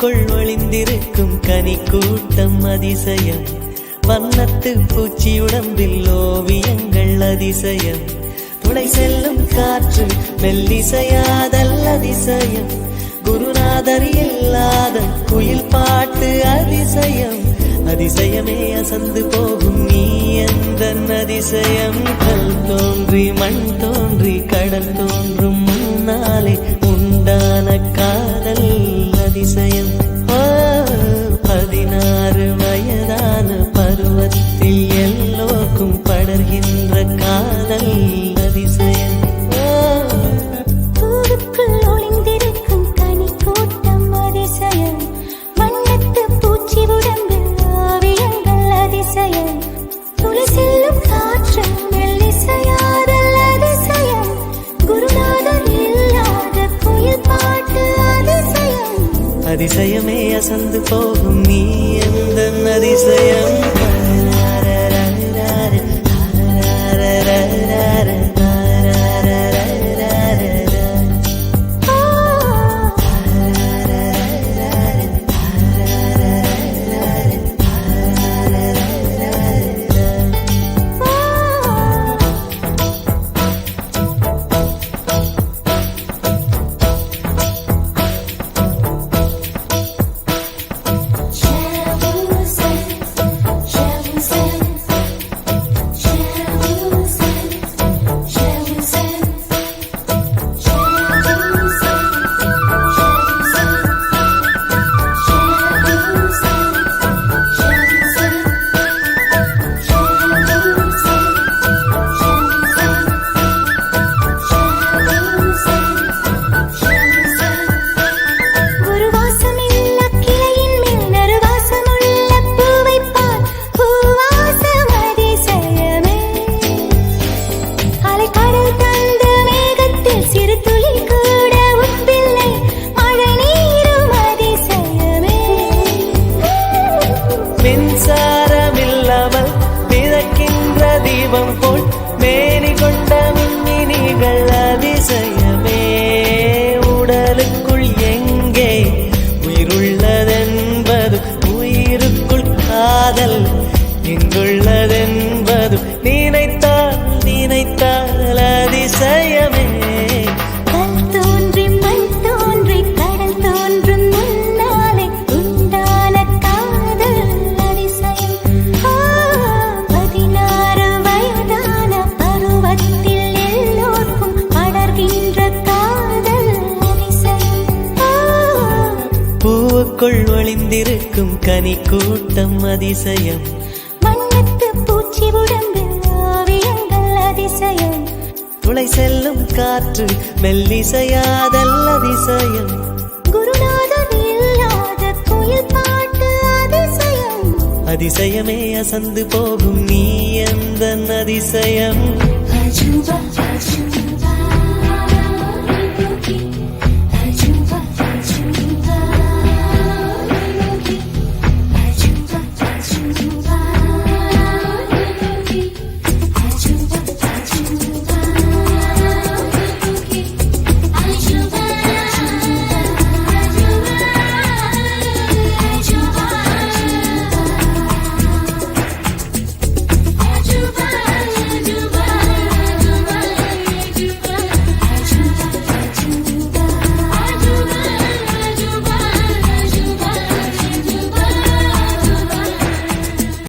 பூவுக்குள் ஒளிந்திருக்கும் கனி கூட்டம் அதிசயம், வண்ணத்து பூச்சி உடம்பில் ஓவியங்கள் அதிசயம், துளை செல்லும் காற்று மெல்லிசையாதல் அதிசயம், குருநாதர் இல்லாத குயில் பாட்டு அதிசயம், அதிசயமே அசந்து போகும் நீ எந்த அதிசயம். கல் தோன்றி மண் தோன்றி கடல் தோன்றும் முன்னாலே உண்டான காதல் அதிசயம். 16 வயதான பருவத்தில் எல்லோருக்கும் படர்கின்ற காதல் அதிசயம். பூவுக்குள் ஒளிந்திருக்கும் கனி கூட்டம் அதிசயம், வண்ணத்து பூச்சி உடம்பில் ஓவியங்கள் அதிசயம், துளி செல்லும் காற்று மெல்லிசையாதல் அதிசயம், குருநாதர் இல்லாத குயில் பாட்டு அதிசயம், அதிசயமே அசந்து போகும் நீ எந்த அதிசயம். மின்சாரமில்லாமல் மிதக்கின்ற தீபம் போல் மேனி கொண்ட மின்மினிகள் அதிசயமே. உடலுக்குள் எங்கே உயிருள்ளதென்பது, உயிருக்குள் காதல் எங்குள்ளதென்பது நினைத்தால் நினைத்தால் அதிசயமே. பூவுக்குள் ஒளிந்திருக்கும் கனி கூட்டம் அதிசயம், வண்ணத்து பூச்சி உடம்பில் ஓவியங்கள் அதிசயம், துளை செல்லும் காற்று மெல்லிசையாதல் அதிசயம், குருநாதர் இல்லாத குயில் பாட்டு அதிசயம், அதிசயமே அசந்து போகும் நீ எந்த அதிசயம். அஜுபா அஜுபா